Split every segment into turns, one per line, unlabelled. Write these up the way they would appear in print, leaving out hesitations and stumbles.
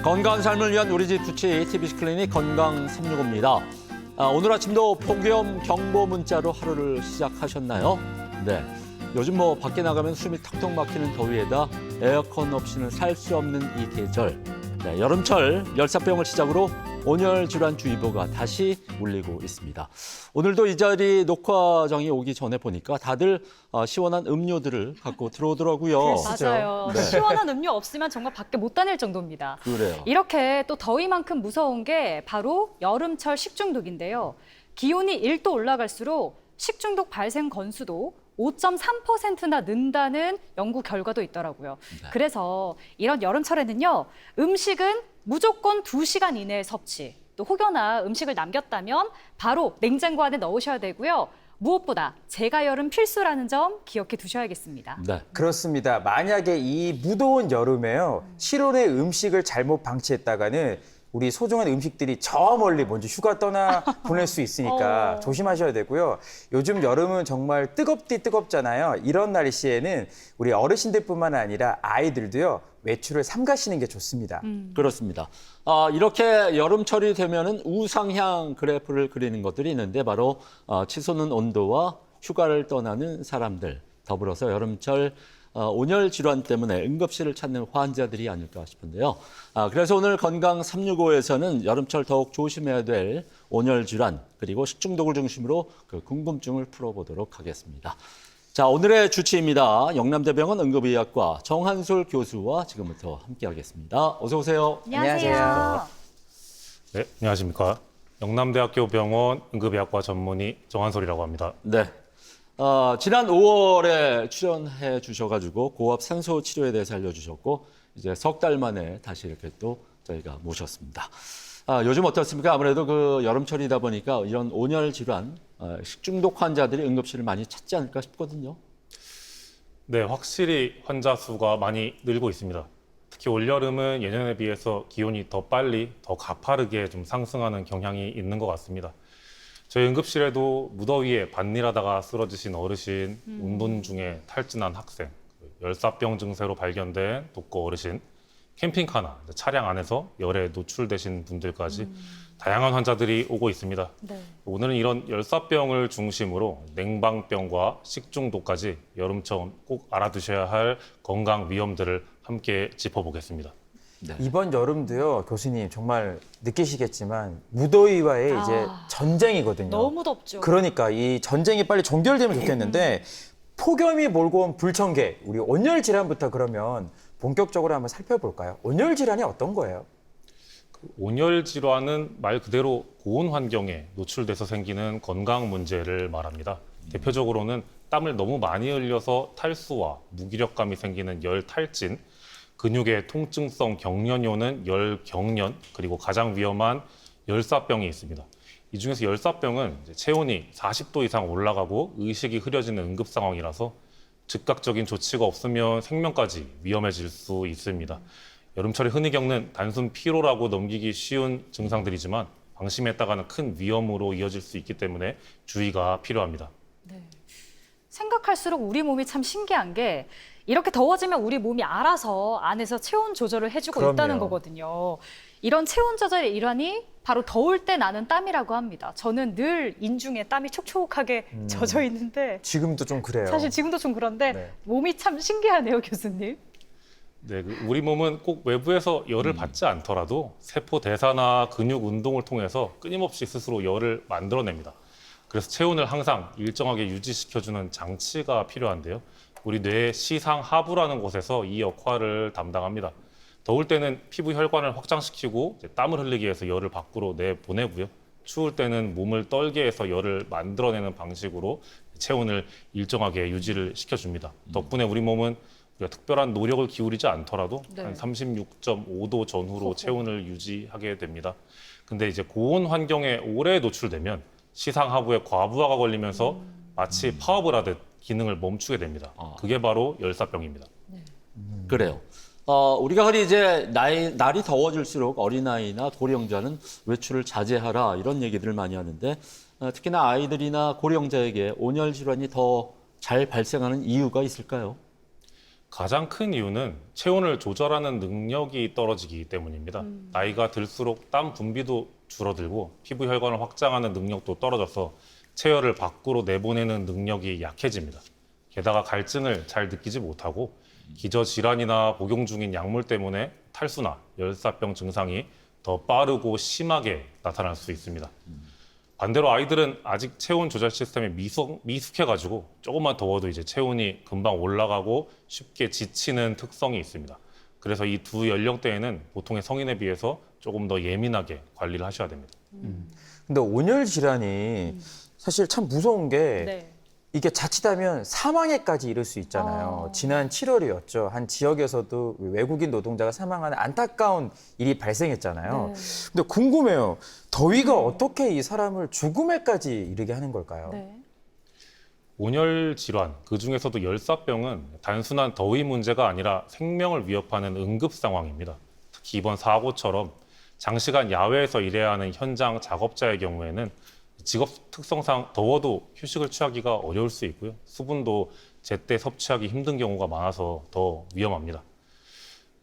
건강한 삶을 위한 우리 집 두치 TBC 클리닉 건강 365입니다. 오늘 아침도 폭염 경보 문자로 하루를 시작하셨나요? 네. 요즘 밖에 나가면 숨이 턱턱 막히는 더위에다 에어컨 없이는 살 수 없는 이 계절. 네, 여름철 열사병을 시작으로 온열질환주의보가 다시 울리고 있습니다. 오늘도 이 자리 녹화장에 오기 전에 보니까 다들 시원한 음료들을 갖고 들어오더라고요.
맞아요.
네.
시원한 음료 없으면 정말 밖에 못 다닐 정도입니다.
그래요.
이렇게 또 더위만큼 무서운 게 바로 여름철 식중독인데요. 기온이 1도 올라갈수록 식중독 발생 건수도 5.3%나 는다는 연구 결과도 있더라고요.
네.
그래서 이런 여름철에는요, 음식은 무조건 2시간 이내에 섭취. 또 혹여나 음식을 남겼다면 바로 냉장고 안에 넣으셔야 되고요. 무엇보다 제가 여름 필수라는 점 기억해 두셔야겠습니다.
네.
그렇습니다. 만약에 이 무더운 여름에요, 실온의 음식을 잘못 방치했다가는 우리 소중한 음식들이 저 멀리 먼저 휴가 떠나 보낼 수 있으니까 조심하셔야 되고요. 요즘 여름은 정말 뜨겁잖아요. 이런 날씨에는 우리 어르신들뿐만 아니라 아이들도요, 외출을 삼가시는 게 좋습니다.
그렇습니다. 이렇게 여름철이 되면은 우상향 그래프를 그리는 것들이 있는데 바로 치솟는 온도와 휴가를 떠나는 사람들, 더불어서 여름철 온열 질환 때문에 응급실을 찾는 환자들이 아닐까 싶은데요. 그래서 오늘 건강 365에서는 여름철 더욱 조심해야 될 온열 질환 그리고 식중독을 중심으로 그 궁금증을 풀어보도록 하겠습니다. 자, 오늘의 주치입니다. 영남대병원 응급의학과 정한솔 교수와 지금부터 함께하겠습니다. 어서 오세요.
안녕하세요.
네, 안녕하십니까. 영남대학교 병원 응급의학과 전문의 정한솔이라고 합니다.
네. 지난 5월에 출연해 주셔가지고 고압 산소 치료에 대해서 알려주셨고 이제 석 달 만에 다시 이렇게 또 저희가 모셨습니다. 요즘 어떻습니까? 아무래도 그 여름철이다 보니까 이런 온열 질환, 식중독 환자들이 응급실을 많이 찾지 않을까 싶거든요.
네, 확실히 환자 수가 많이 늘고 있습니다. 특히 올여름은 예년에 비해서 기온이 더 빨리, 더 가파르게 좀 상승하는 경향이 있는 것 같습니다. 저희 응급실에도 무더위에 밭일하다가 쓰러지신 어르신, 운동 중에 탈진한 학생, 열사병 증세로 발견된 독거 어르신, 캠핑카나 차량 안에서 열에 노출되신 분들까지 다양한 환자들이 오고 있습니다.
네.
오늘은 이런 열사병을 중심으로 냉방병과 식중독까지 여름철 꼭 알아두셔야 할 건강 위험들을 함께 짚어보겠습니다.
네.
이번 여름도요, 교수님 정말 느끼시겠지만 무더위와의 이제 전쟁이거든요.
너무 덥죠.
그러니까 이 전쟁이 빨리 종결되면 좋겠는데 폭염이 몰고 온 불청객, 우리 온열 질환부터 그러면 본격적으로 한번 살펴볼까요? 온열 질환이 어떤 거예요?
온열 질환은 말 그대로 고온 환경에 노출돼서 생기는 건강 문제를 말합니다. 대표적으로는 땀을 너무 많이 흘려서 탈수와 무기력감이 생기는 열탈진, 근육의 통증성 경련이 오는 열경련, 그리고 가장 위험한 열사병이 있습니다. 이 중에서 열사병은 체온이 40도 이상 올라가고 의식이 흐려지는 응급 상황이라서 즉각적인 조치가 없으면 생명까지 위험해질 수 있습니다. 여름철에 흔히 겪는 단순 피로라고 넘기기 쉬운 증상들이지만 방심했다가는 큰 위험으로 이어질 수 있기 때문에 주의가 필요합니다.
네. 생각할수록 우리 몸이 참 신기한 게 이렇게 더워지면 우리 몸이 알아서 안에서 체온 조절을 해주고
그럼요.
있다는 거거든요. 이런 체온 조절의 일환이 바로 더울 때 나는 땀이라고 합니다. 저는 늘 인중에 땀이 촉촉하게 젖어 있는데
지금도 좀 그래요.
사실 지금도 좀 그런데
네.
몸이 참 신기하네요, 교수님.
네, 우리 몸은 꼭 외부에서 열을 받지 않더라도 세포 대사나 근육 운동을 통해서 끊임없이 스스로 열을 만들어냅니다. 그래서 체온을 항상 일정하게 유지시켜주는 장치가 필요한데요. 우리 뇌의 시상하부라는 곳에서 이 역할을 담당합니다. 더울 때는 피부 혈관을 확장시키고 땀을 흘리기 위해서 열을 밖으로 내보내고요. 추울 때는 몸을 떨게 해서 열을 만들어내는 방식으로 체온을 일정하게 유지를 시켜줍니다. 덕분에 우리 몸은 우리가 특별한 노력을 기울이지 않더라도
네.
한 36.5도 전후로 체온을 유지하게 됩니다. 근데 이제 고온 환경에 오래 노출되면 시상하부에 과부하가 걸리면서 마치 파업을 하듯 기능을 멈추게 됩니다. 그게 바로 열사병입니다.
그래요. 우리가 흔히 이제 날이 더워질수록 어린아이나 고령자는 외출을 자제하라 이런 얘기들을 많이 하는데 특히나 아이들이나 고령자에게 온열 질환이 더 잘 발생하는 이유가 있을까요?
가장 큰 이유는 체온을 조절하는 능력이 떨어지기 때문입니다. 나이가 들수록 땀 분비도 줄어들고 피부 혈관을 확장하는 능력도 떨어져서 체열을 밖으로 내보내는 능력이 약해집니다. 게다가 갈증을 잘 느끼지 못하고 기저질환이나 복용 중인 약물 때문에 탈수나 열사병 증상이 더 빠르고 심하게 나타날 수 있습니다. 반대로 아이들은 아직 체온 조절 시스템이 미숙해가지고 조금만 더워도 이제 체온이 금방 올라가고 쉽게 지치는 특성이 있습니다. 그래서 이 두 연령대에는 보통의 성인에 비해서 조금 더 예민하게 관리를 하셔야 됩니다.
근데 온열 질환이 사실 참 무서운 게
네.
이게 자칫하면 사망에까지 이를 수 있잖아요. 지난 7월이었죠. 한 지역에서도 외국인 노동자가 사망하는 안타까운 일이 발생했잖아요.
네.
근데 궁금해요. 더위가 어떻게 이 사람을 죽음에까지 이르게 하는 걸까요?
네.
온열 질환, 그중에서도 열사병은 단순한 더위 문제가 아니라 생명을 위협하는 응급 상황입니다. 특히 이번 사고처럼 장시간 야외에서 일해야 하는 현장 작업자의 경우에는 직업 특성상 더워도 휴식을 취하기가 어려울 수 있고요. 수분도 제때 섭취하기 힘든 경우가 많아서 더 위험합니다.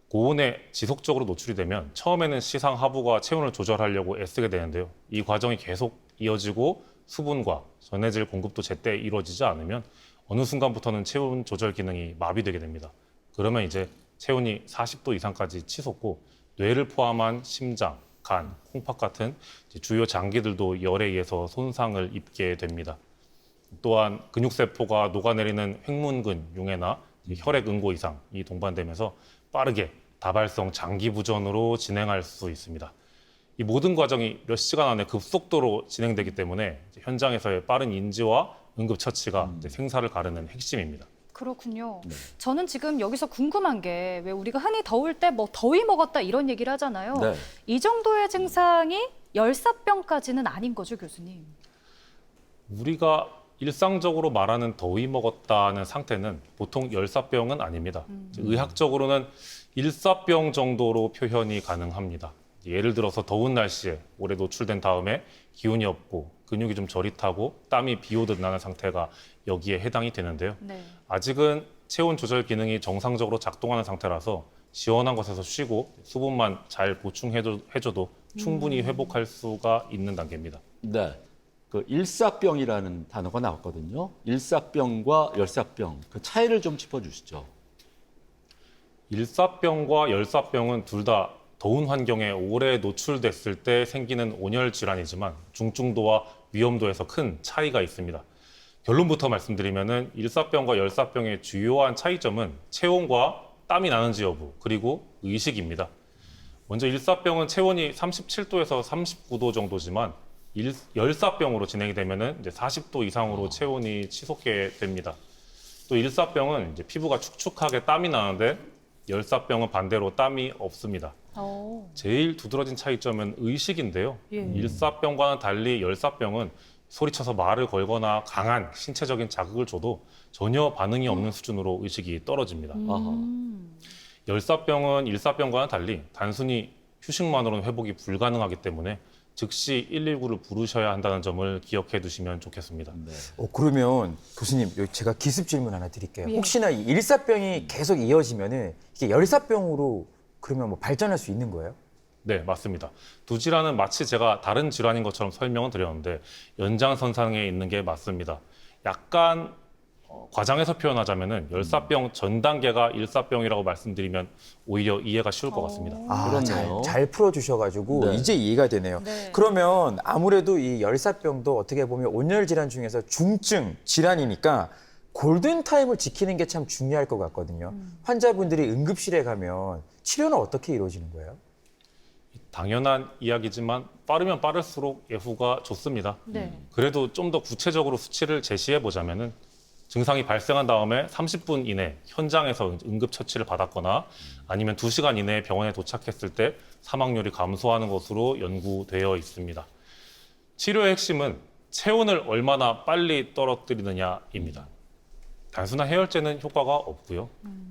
고온에 지속적으로 노출이 되면 처음에는 시상 하부가 체온을 조절하려고 애쓰게 되는데요. 이 과정이 계속 이어지고 수분과 전해질 공급도 제때 이루어지지 않으면 어느 순간부터는 체온 조절 기능이 마비되게 됩니다. 그러면 이제 체온이 40도 이상까지 치솟고 뇌를 포함한 심장, 간, 콩팥 같은 주요 장기들도 열에 의해서 손상을 입게 됩니다. 또한 근육세포가 녹아내리는 횡문근 융해나 혈액 응고 이상이 동반되면서 빠르게 다발성 장기 부전으로 진행할 수 있습니다. 이 모든 과정이 몇 시간 안에 급속도로 진행되기 때문에 현장에서의 빠른 인지와 응급 처치가 생사를 가르는 핵심입니다.
그렇군요. 저는 지금 여기서 궁금한 게 왜 우리가 흔히 더울 때 뭐 더위 먹었다 이런 얘기를 하잖아요.
네.
이 정도의 증상이 열사병까지는 아닌 거죠, 교수님?
우리가 일상적으로 말하는 더위 먹었다는 상태는 보통 열사병은 아닙니다. 의학적으로는 일사병 정도로 표현이 가능합니다. 예를 들어서 더운 날씨에 오래 노출된 다음에 기운이 없고 근육이 좀 저릿하고 땀이 비오듯 나는 상태가 여기에 해당이 되는데요.
네.
아직은 체온 조절 기능이 정상적으로 작동하는 상태라서 시원한 곳에서 쉬고 수분만 잘 보충해줘도 충분히 회복할 수가 있는 단계입니다.
네. 그 일사병이라는 단어가 나왔거든요. 일사병과 열사병 그 차이를 좀 짚어주시죠.
일사병과 열사병은 둘 다 더운 환경에 오래 노출됐을 때 생기는 온열 질환이지만 중증도와 위험도에서 큰 차이가 있습니다. 결론부터 말씀드리면은 일사병과 열사병의 주요한 차이점은 체온과 땀이 나는지 여부 그리고 의식입니다. 먼저 일사병은 체온이 37도에서 39도 정도지만 열사병으로 진행이 되면은 이제 40도 이상으로 체온이 치솟게 됩니다. 또 일사병은 이제 피부가 축축하게 땀이 나는데 열사병은 반대로 땀이 없습니다. 제일 두드러진 차이점은 의식인데요.
예.
일사병과는 달리 열사병은 소리쳐서 말을 걸거나 강한 신체적인 자극을 줘도 전혀 반응이 없는 수준으로 의식이 떨어집니다.
아하.
열사병은 일사병과는 달리 단순히 휴식만으로는 회복이 불가능하기 때문에 즉시 119를 부르셔야 한다는 점을 기억해 두시면 좋겠습니다.
네.
그러면 교수님, 여기 제가 기습 질문 하나 드릴게요.
예.
혹시나 이 일사병이 계속 이어지면은 이게 열사병으로 그러면 뭐 발전할 수 있는 거예요?
네, 맞습니다. 두 질환은 마치 제가 다른 질환인 것처럼 설명을 드렸는데 연장선상에 있는 게 맞습니다. 약간 과장해서 표현하자면은 열사병 전 단계가 일사병이라고 말씀드리면 오히려 이해가 쉬울 것 같습니다.
그렇네요.
잘 풀어주셔가지고
네.
이제 이해가 되네요.
네.
그러면 아무래도 이 열사병도 어떻게 보면 온열 질환 중에서 중증 질환이니까 골든 타임을 지키는 게 참 중요할 것 같거든요. 환자분들이 응급실에 가면 치료는 어떻게 이루어지는 거예요?
당연한 이야기지만 빠르면 빠를수록 예후가 좋습니다.
네.
그래도 좀 더 구체적으로 수치를 제시해 보자면은 증상이 발생한 다음에 30분 이내 현장에서 응급처치를 받았거나 아니면 2시간 이내에 병원에 도착했을 때 사망률이 감소하는 것으로 연구되어 있습니다. 치료의 핵심은 체온을 얼마나 빨리 떨어뜨리느냐입니다. 단순한 해열제는 효과가 없고요.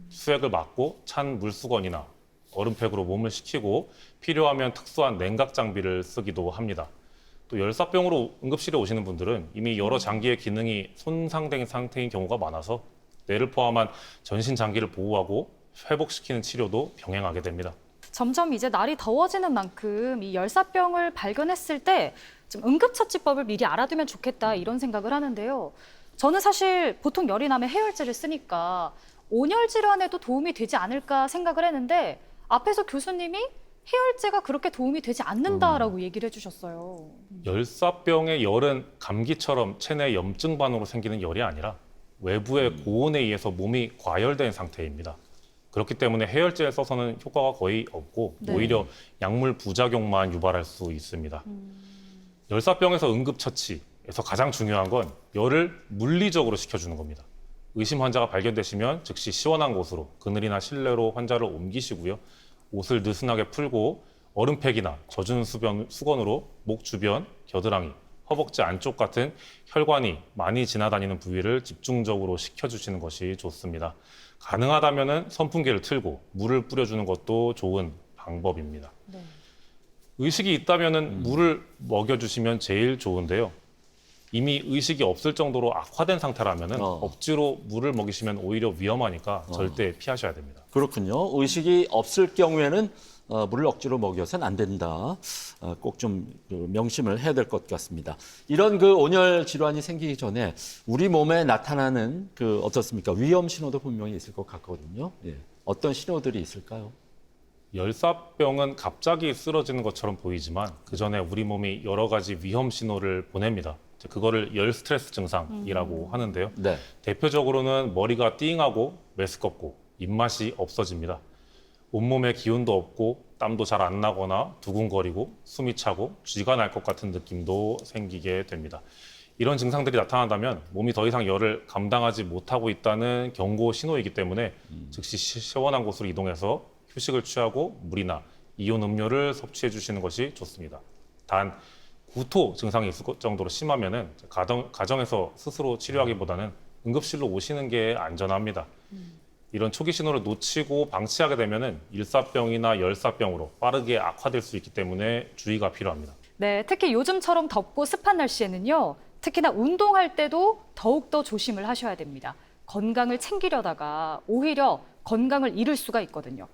수액을 맞고 찬 물수건이나 얼음팩으로 몸을 식히고 필요하면 특수한 냉각 장비를 쓰기도 합니다. 또 열사병으로 응급실에 오시는 분들은 이미 여러 장기의 기능이 손상된 상태인 경우가 많아서 뇌를 포함한 전신 장기를 보호하고 회복시키는 치료도 병행하게 됩니다.
점점 이제 날이 더워지는 만큼 이 열사병을 발견했을 때 좀 응급처치법을 미리 알아두면 좋겠다 이런 생각을 하는데요. 저는 사실 보통 열이 나면 해열제를 쓰니까 온열 질환에도 도움이 되지 않을까 생각을 했는데 앞에서 교수님이 해열제가 그렇게 도움이 되지 않는다라고 얘기를 해주셨어요.
열사병의 열은 감기처럼 체내 염증반으로 생기는 열이 아니라 외부의 고온에 의해서 몸이 과열된 상태입니다. 그렇기 때문에 해열제를 써서는 효과가 거의 없고
네.
오히려 약물 부작용만 유발할 수 있습니다. 열사병에서 응급처치에서 가장 중요한 건 열을 물리적으로 식혀주는 겁니다. 의심 환자가 발견되시면 즉시 시원한 곳으로 그늘이나 실내로 환자를 옮기시고요. 옷을 느슨하게 풀고 얼음팩이나 젖은 수건으로 목 주변, 겨드랑이, 허벅지 안쪽 같은 혈관이 많이 지나다니는 부위를 집중적으로 식혀주시는 것이 좋습니다. 가능하다면 선풍기를 틀고 물을 뿌려주는 것도 좋은 방법입니다.
네.
의식이 있다면 물을 먹여주시면 제일 좋은데요. 이미 의식이 없을 정도로 악화된 상태라면 억지로 물을 먹이시면 오히려 위험하니까 절대 피하셔야 됩니다.
그렇군요. 의식이 없을 경우에는 물을 억지로 먹여서는 안 된다. 꼭 좀 명심을 해야 될 것 같습니다. 이런 그 온열 질환이 생기기 전에 우리 몸에 나타나는 그 어떻습니까? 위험 신호도 분명히 있을 것 같거든요. 예. 어떤 신호들이 있을까요?
열사병은 갑자기 쓰러지는 것처럼 보이지만 그 전에 우리 몸이 여러 가지 위험 신호를 보냅니다. 그거를 열 스트레스 증상이라고 하는데요.
네.
대표적으로는 머리가 띵하고 메스껍고 입맛이 없어집니다. 온몸에 기운도 없고 땀도 잘 안 나거나 두근거리고 숨이 차고 쥐가 날 것 같은 느낌도 생기게 됩니다. 이런 증상들이 나타난다면 몸이 더 이상 열을 감당하지 못하고 있다는 경고 신호이기 때문에 즉시 시원한 곳으로 이동해서 휴식을 취하고 물이나 이온 음료를 섭취해 주시는 것이 좋습니다. 단 구토 증상이 있을 정도로 심하면은 가정에서 스스로 치료하기보다는 응급실로 오시는 게 안전합니다. 이런 초기 신호를 놓치고 방치하게 되면은 일사병이나 열사병으로 빠르게 악화될 수 있기 때문에 주의가 필요합니다.
네, 특히 요즘처럼 덥고 습한 날씨에는요. 특히나 운동할 때도 더욱더 조심을 하셔야 됩니다. 건강을 챙기려다가 오히려 건강을 잃을 수가 있거든요.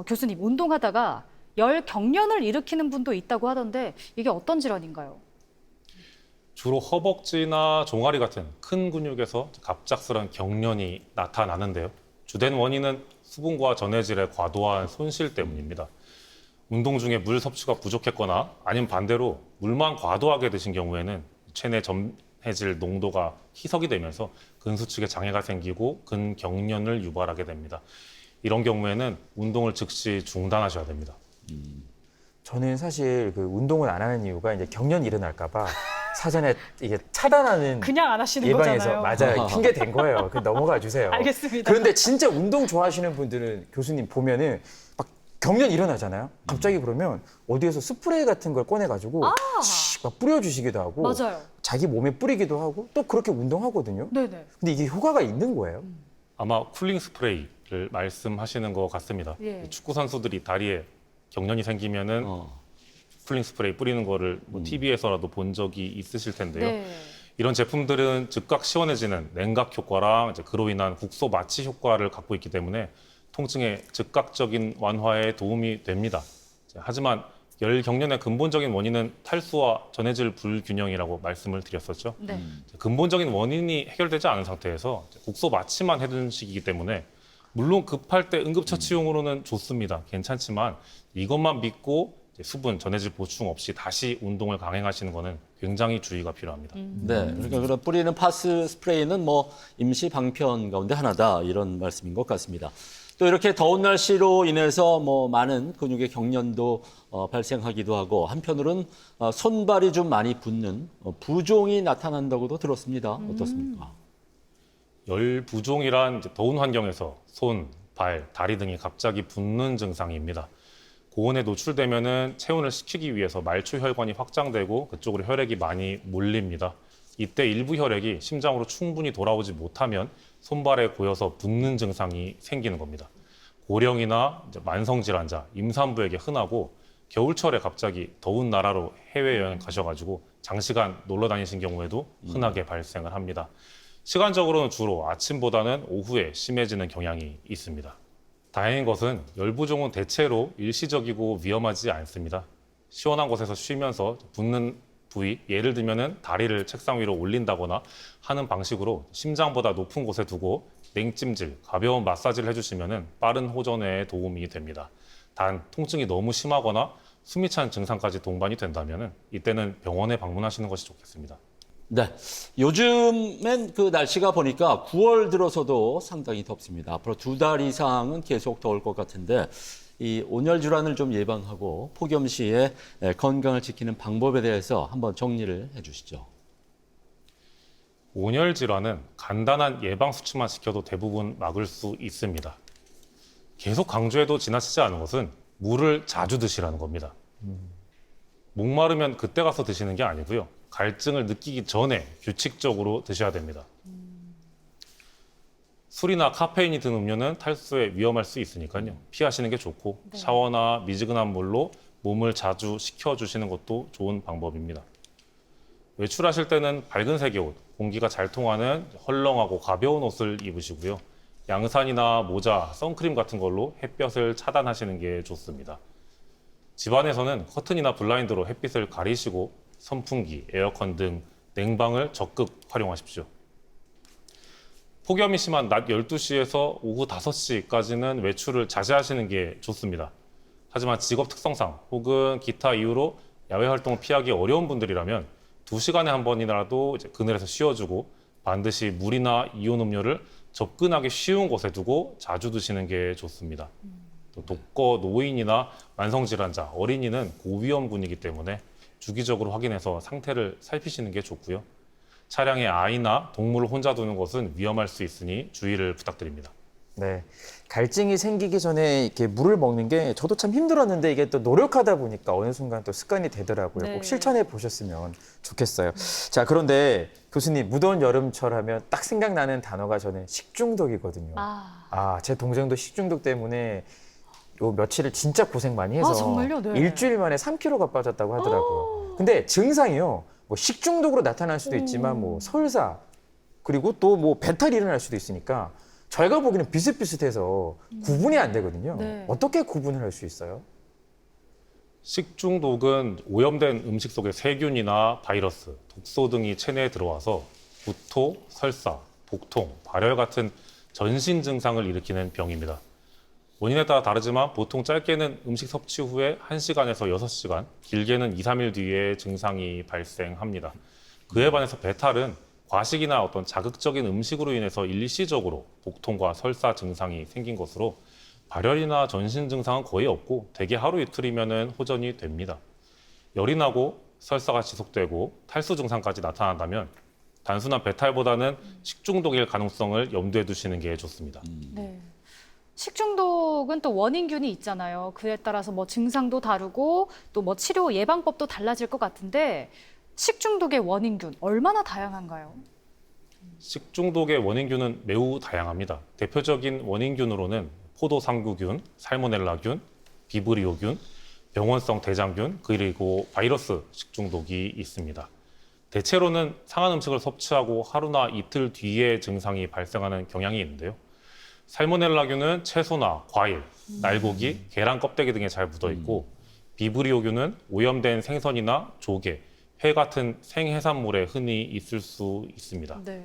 교수님, 운동하다가 열 경련을 일으키는 분도 있다고 하던데 이게 어떤 질환인가요?
주로 허벅지나 종아리 같은 큰 근육에서 갑작스런 경련이 나타나는데요. 주된 원인은 수분과 전해질의 과도한 손실 때문입니다. 운동 중에 물 섭취가 부족했거나 아니면 반대로 물만 과도하게 드신 경우에는 체내 전해질 농도가 희석이 되면서 근수축에 장애가 생기고 근경련을 유발하게 됩니다. 이런 경우에는 운동을 즉시 중단하셔야 됩니다.
저는 사실 그 운동을 안 하는 이유가 이제 경련이 일어날까 봐 사전에 이게 차단하는
그냥 안 하시는
예방해서
거잖아요.
맞아요. 핑계 댄 거예요. 그 넘어가 주세요.
알겠습니다.
그런데 진짜 운동 좋아하시는 분들은 교수님 보면은 막 경련 일어나잖아요. 갑자기 그러면 어디에서 스프레이 같은 걸 꺼내가지고 막 뿌려주시기도 하고
맞아요.
자기 몸에 뿌리기도 하고 또 그렇게 운동하거든요.
네네.
근데 이게 효과가 있는 거예요.
아마 쿨링 스프레이를 말씀하시는 것 같습니다.
예.
축구 선수들이 다리에 경련이 생기면은 쿨링 스프레이 뿌리는 거를 뭐 TV에서라도 본 적이 있으실 텐데요.
네.
이런 제품들은 즉각 시원해지는 냉각 효과랑 이제 그로 인한 국소 마취 효과를 갖고 있기 때문에 통증의 즉각적인 완화에 도움이 됩니다. 하지만 열 경련의 근본적인 원인은 탈수와 전해질 불균형이라고 말씀을 드렸었죠.
네.
근본적인 원인이 해결되지 않은 상태에서 국소 마취만 해둔 시기이기 때문에 물론 급할 때 응급처치용으로는 좋습니다. 괜찮지만 이것만 믿고 수분, 전해질 보충 없이 다시 운동을 강행하시는 것은 굉장히 주의가 필요합니다.
네. 그러니까 그런 뿌리는 파스 스프레이는 뭐 임시 방편 가운데 하나다 이런 말씀인 것 같습니다. 또 이렇게 더운 날씨로 인해서 뭐 많은 근육의 경련도 발생하기도 하고 한편으로는 손발이 좀 많이 붓는 부종이 나타난다고도 들었습니다. 어떻습니까?
열 부종이란 이제 더운 환경에서 손, 발, 다리 등이 갑자기 붓는 증상입니다. 고온에 노출되면은 체온을 식히기 위해서 말초 혈관이 확장되고 그쪽으로 혈액이 많이 몰립니다. 이때 일부 혈액이 심장으로 충분히 돌아오지 못하면 손발에 고여서 붓는 증상이 생기는 겁니다. 고령이나 이제 만성질환자, 임산부에게 흔하고 겨울철에 갑자기 더운 나라로 해외여행 가셔가지고 장시간 놀러 다니신 경우에도 흔하게 발생을 합니다. 시간적으로는 주로 아침보다는 오후에 심해지는 경향이 있습니다. 다행인 것은 열부종은 대체로 일시적이고 위험하지 않습니다. 시원한 곳에서 쉬면서 붓는 부위, 예를 들면 다리를 책상 위로 올린다거나 하는 방식으로 심장보다 높은 곳에 두고 냉찜질, 가벼운 마사지를 해주시면 빠른 호전에 도움이 됩니다. 단 통증이 너무 심하거나 숨이 찬 증상까지 동반이 된다면 이때는 병원에 방문하시는 것이 좋겠습니다.
네, 요즘엔 그 날씨가 보니까 9월 들어서도 상당히 덥습니다. 앞으로 2달 이상은 계속 더울 것 같은데 이 온열 질환을 좀 예방하고 폭염 시에 건강을 지키는 방법에 대해서 한번 정리를 해주시죠.
온열 질환은 간단한 예방 수치만 지켜도 대부분 막을 수 있습니다. 계속 강조해도 지나치지 않은 것은 물을 자주 드시라는 겁니다. 목마르면 그때 가서 드시는 게 아니고요. 갈증을 느끼기 전에 규칙적으로 드셔야 됩니다. 술이나 카페인이 든 음료는 탈수에 위험할 수 있으니까요. 피하시는 게 좋고 샤워나 미지근한 물로 몸을 자주 식혀주시는 것도 좋은 방법입니다. 외출하실 때는 밝은 색의 옷, 공기가 잘 통하는 헐렁하고 가벼운 옷을 입으시고요. 양산이나 모자, 선크림 같은 걸로 햇볕을 차단하시는 게 좋습니다. 집안에서는 커튼이나 블라인드로 햇빛을 가리시고 선풍기, 에어컨 등 냉방을 적극 활용하십시오. 폭염이 심한 낮 12시에서 오후 5시까지는 외출을 자제하시는 게 좋습니다. 하지만 직업 특성상 혹은 기타 이유로 야외 활동을 피하기 어려운 분들이라면 2시간에 한 번이라도 그늘에서 쉬어주고 반드시 물이나 이온 음료를 접근하기 쉬운 곳에 두고 자주 드시는 게 좋습니다. 또 독거, 노인이나 만성질환자, 어린이는 고위험군이기 때문에 주기적으로 확인해서 상태를 살피시는 게 좋고요. 차량에 아이나 동물을 혼자 두는 것은 위험할 수 있으니 주의를 부탁드립니다.
네. 갈증이 생기기 전에 이렇게 물을 먹는 게 저도 참 힘들었는데 이게 또 노력하다 보니까 어느 순간 또 습관이 되더라고요.
네.
꼭 실천해 보셨으면 좋겠어요. 자, 그런데 교수님, 무더운 여름철 하면 딱 생각나는 단어가 저는 식중독이거든요. 제 동생도 식중독 때문에 요 며칠을 진짜 고생 많이 해서
정말요? 네.
일주일 만에 3kg가 빠졌다고 하더라고요. 근데 증상이요. 뭐 식중독으로 나타날 수도 있지만 뭐 설사 그리고 또 뭐 배탈이 일어날 수도 있으니까 저희가 보기에는 비슷비슷해서 구분이 안 되거든요.
네.
어떻게 구분을 할 수 있어요?
식중독은 오염된 음식 속의 세균이나 바이러스, 독소 등이 체내에 들어와서 구토, 설사, 복통, 발열 같은 전신 증상을 일으키는 병입니다. 원인에 따라 다르지만 보통 짧게는 음식 섭취 후에 1시간에서 6시간, 길게는 2, 3일 뒤에 증상이 발생합니다. 그에 반해서 배탈은 과식이나 어떤 자극적인 음식으로 인해서 일시적으로 복통과 설사 증상이 생긴 것으로 발열이나 전신 증상은 거의 없고 대개 하루 이틀이면 호전이 됩니다. 열이 나고 설사가 지속되고 탈수 증상까지 나타난다면 단순한 배탈보다는 식중독일 가능성을 염두에 두시는 게 좋습니다.
네. 식중독은 또 원인균이 있잖아요. 그에 따라서 뭐 증상도 다르고 또 뭐 치료 예방법도 달라질 것 같은데 식중독의 원인균 얼마나 다양한가요?
식중독의 원인균은 매우 다양합니다. 대표적인 원인균으로는 포도상구균, 살모넬라균, 비브리오균, 병원성 대장균, 그리고 바이러스 식중독이 있습니다. 대체로는 상한 음식을 섭취하고 하루나 이틀 뒤에 증상이 발생하는 경향이 있는데요. 살모넬라균은 채소나 과일, 날고기, 계란 껍데기 등에 잘 묻어 있고 비브리오균은 오염된 생선이나 조개, 회 같은 생해산물에 흔히 있을 수 있습니다.
네.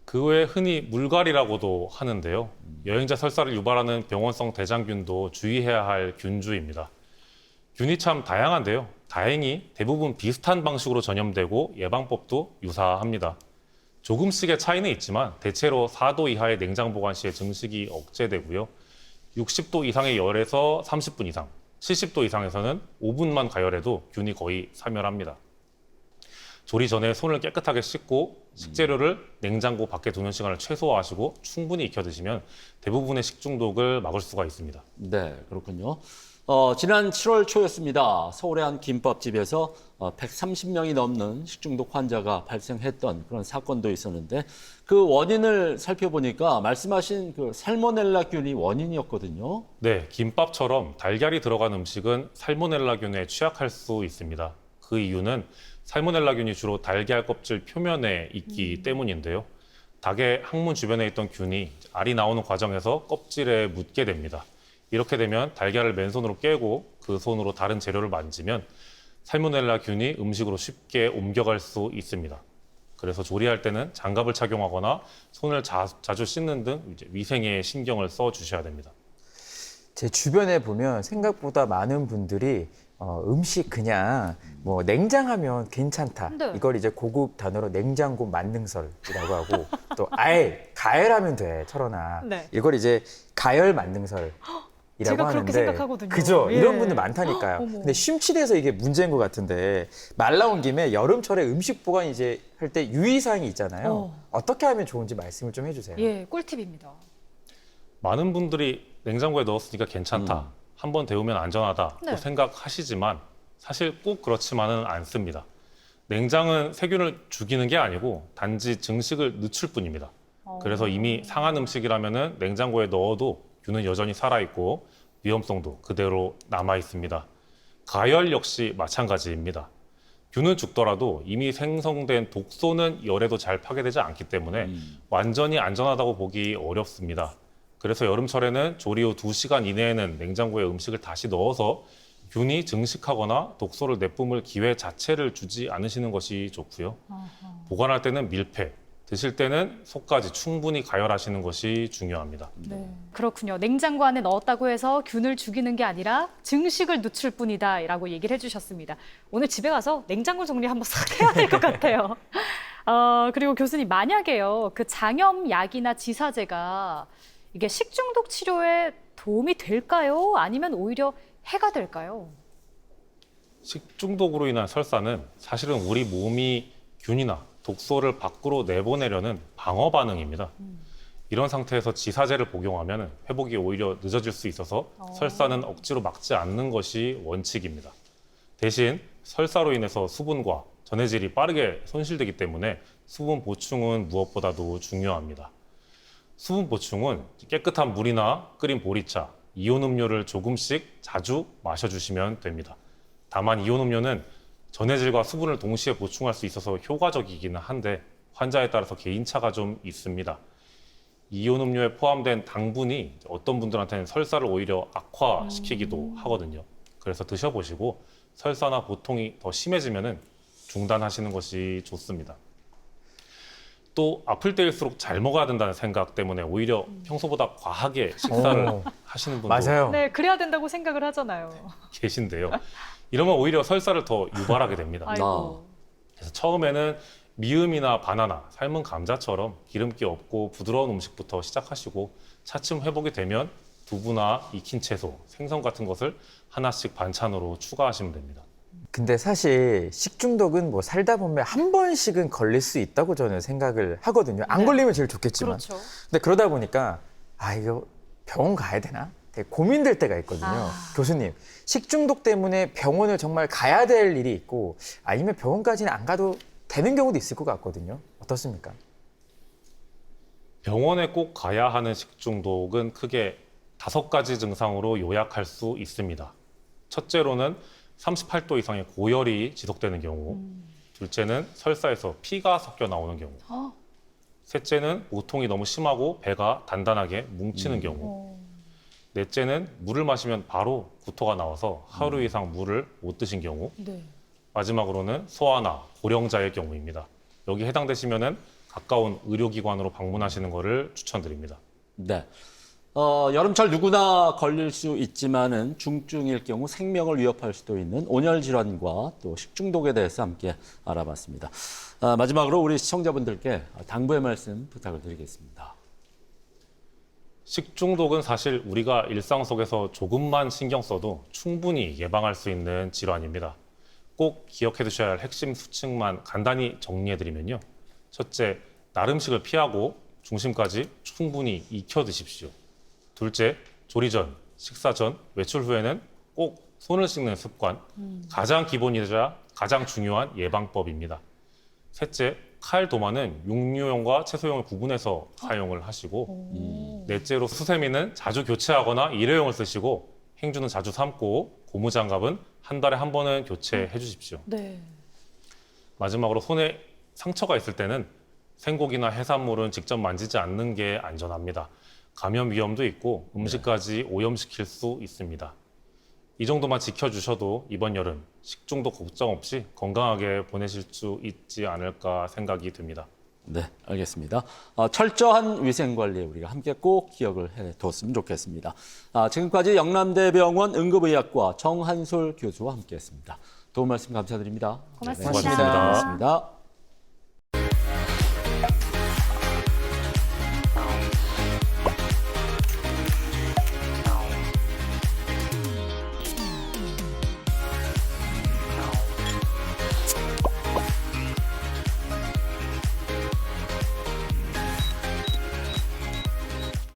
그 외에 흔히 물갈이라고도 하는데요. 여행자 설사를 유발하는 병원성 대장균도 주의해야 할 균주입니다. 균이 참 다양한데요. 다행히 대부분 비슷한 방식으로 전염되고 예방법도 유사합니다. 조금씩의 차이는 있지만 대체로 4도 이하의 냉장 보관 시에 증식이 억제되고요. 60도 이상의 열에서 30분 이상, 70도 이상에서는 5분만 가열해도 균이 거의 사멸합니다. 조리 전에 손을 깨끗하게 씻고 식재료를 냉장고 밖에 두는 시간을 최소화하시고 충분히 익혀 드시면 대부분의 식중독을 막을 수가 있습니다.
네, 그렇군요. 지난 7월 초였습니다. 서울의 한 김밥집에서 130명이 넘는 식중독 환자가 발생했던 그런 사건도 있었는데 그 원인을 살펴보니까 말씀하신 그 살모넬라균이 원인이었거든요.
네, 김밥처럼 달걀이 들어간 음식은 살모넬라균에 취약할 수 있습니다. 그 이유는 살모넬라균이 주로 달걀 껍질 표면에 있기 때문인데요. 닭의 항문 주변에 있던 균이 알이 나오는 과정에서 껍질에 묻게 됩니다. 이렇게 되면 달걀을 맨손으로 깨고 그 손으로 다른 재료를 만지면 살모넬라 균이 음식으로 쉽게 옮겨갈 수 있습니다. 그래서 조리할 때는 장갑을 착용하거나 손을 자주 씻는 등 이제 위생에 신경을 써 주셔야 됩니다.
제 주변에 보면 생각보다 많은 분들이 음식 그냥 뭐 냉장하면 괜찮다.
네.
이걸 이제 고급 단어로 냉장고 만능설이라고 하고 또 아예 가열하면 돼, 철원아.
네.
이걸 이제 가열 만능설이라고
제가 그렇게
하는데
생각하거든요.
그죠?
예.
이런 분들 많다니까요.
어머.
근데 심취돼서 이게 문제인 것 같은데 말 나온 김에 여름철에 음식 보관 이제 할 때 유의사항이 있잖아요. 어떻게 하면 좋은지 말씀을 좀 해주세요.
예, 꿀팁입니다.
많은 분들이 냉장고에 넣었으니까 괜찮다. 한번 데우면 안전하다.
네.
또 생각하시지만 사실 꼭 그렇지만은 않습니다. 냉장은 세균을 죽이는 게 아니고 단지 증식을 늦출 뿐입니다. 그래서 이미 상한 음식이라면은 냉장고에 넣어도 균은 여전히 살아있고 위험성도 그대로 남아있습니다. 가열 역시 마찬가지입니다. 균은 죽더라도 이미 생성된 독소는 열에도 잘 파괴되지 않기 때문에 완전히 안전하다고 보기 어렵습니다. 그래서 여름철에는 조리 후 2시간 이내에는 냉장고에 음식을 다시 넣어서 균이 증식하거나 독소를 내뿜을 기회 자체를 주지 않으시는 것이 좋고요. 보관할 때는 밀폐, 드실 때는 속까지 충분히 가열하시는 것이 중요합니다.
네. 그렇군요. 냉장고 안에 넣었다고 해서 균을 죽이는 게 아니라 증식을 늦출 뿐이다라고 얘기를 해주셨습니다. 오늘 집에 가서 냉장고 정리 한번 싹 해야 될 것 같아요. 그리고 교수님, 만약에요, 그 장염약이나 지사제가 이게 식중독 치료에 도움이 될까요? 아니면 오히려 해가 될까요?
식중독으로 인한 설사는 사실은 우리 몸이 균이나 독소를 밖으로 내보내려는 방어 반응입니다. 이런 상태에서 지사제를 복용하면 회복이 오히려 늦어질 수 있어서 설사는 억지로 막지 않는 것이 원칙입니다. 대신 설사로 인해서 수분과 전해질이 빠르게 손실되기 때문에 수분 보충은 무엇보다도 중요합니다. 수분 보충은 깨끗한 물이나 끓인 보리차, 이온 음료를 조금씩 자주 마셔주시면 됩니다. 다만 이온 음료는 전해질과 수분을 동시에 보충할 수 있어서 효과적이기는 한데 환자에 따라서 개인차가 좀 있습니다. 이온 음료에 포함된 당분이 어떤 분들한테는 설사를 오히려 악화시키기도 하거든요. 그래서 드셔보시고 설사나 보통이 더 심해지면 중단하시는 것이 좋습니다. 또 아플 때일수록 잘 먹어야 된다는 생각 때문에 오히려 평소보다 과하게 식사를 하시는 분도
맞아요.
네, 그래야 된다고 생각을 하잖아요.
계신데요. 이러면 오히려 설사를 더 유발하게 됩니다.
아이고.
그래서 처음에는 미음이나 바나나, 삶은 감자처럼 기름기 없고 부드러운 음식부터 시작하시고 차츰 회복이 되면 두부나 익힌 채소, 생선 같은 것을 하나씩 반찬으로 추가하시면 됩니다.
근데 사실 식중독은 뭐 살다 보면 한 번씩은 걸릴 수 있다고 저는 생각을 하거든요. 안
네.
걸리면 제일 좋겠지만.
그렇죠.
근데 그러다 보니까 이거 병원 가야 되나? 되게 고민될 때가 있거든요. 교수님, 식중독 때문에 병원을 정말 가야 될 일이 있고 아니면 병원까지는 안 가도 되는 경우도 있을 것 같거든요. 어떻습니까?
병원에 꼭 가야 하는 식중독은 크게 5가지 증상으로 요약할 수 있습니다. 첫째로는 38도 이상의 고열이 지속되는 경우, 둘째는 설사에서 피가 섞여 나오는 경우, 셋째는 모통이 너무 심하고 배가 단단하게 뭉치는 경우, 넷째는 물을 마시면 바로 구토가 나와서 하루 이상 물을 못 드신 경우,
네.
마지막으로는 소아나 고령자의 경우입니다. 여기 해당되시면은 가까운 의료기관으로 방문하시는 것을 추천드립니다.
네. 여름철 누구나 걸릴 수 있지만은 중증일 경우 생명을 위협할 수도 있는 온열 질환과 또 식중독에 대해서 함께 알아봤습니다. 마지막으로 우리 시청자분들께 당부의 말씀 부탁을 드리겠습니다.
식중독은 사실 우리가 일상 속에서 조금만 신경 써도 충분히 예방할 수 있는 질환입니다. 꼭 기억해 두셔야 할 핵심 수칙만 간단히 정리해드리면요. 첫째, 날 음식을 피하고 중심까지 충분히 익혀 드십시오. 둘째, 조리 전, 식사 전, 외출 후에는 꼭 손을 씻는 습관, 가장 기본이자 가장 중요한 예방법입니다. 셋째, 칼, 도마는 육류용과 채소용을 구분해서 사용을 하시고, 넷째로 수세미는 자주 교체하거나 일회용을 쓰시고, 행주는 자주 삶고, 고무장갑은 한 달에 한 번은 교체해 주십시오.
네.
마지막으로 손에 상처가 있을 때는 생고기나 해산물은 직접 만지지 않는 게 안전합니다. 감염 위험도 있고 음식까지 오염시킬 수 있습니다. 이 정도만 지켜주셔도 이번 여름 식중독 걱정 없이 건강하게 보내실 수 있지 않을까 생각이 듭니다.
네, 알겠습니다. 철저한 위생관리 우리가 함께 꼭 기억을 해뒀으면 좋겠습니다. 지금까지 영남대병원 응급의학과 정한솔 교수와 함께했습니다. 도움 말씀 감사드립니다.
고맙습니다.
고맙습니다.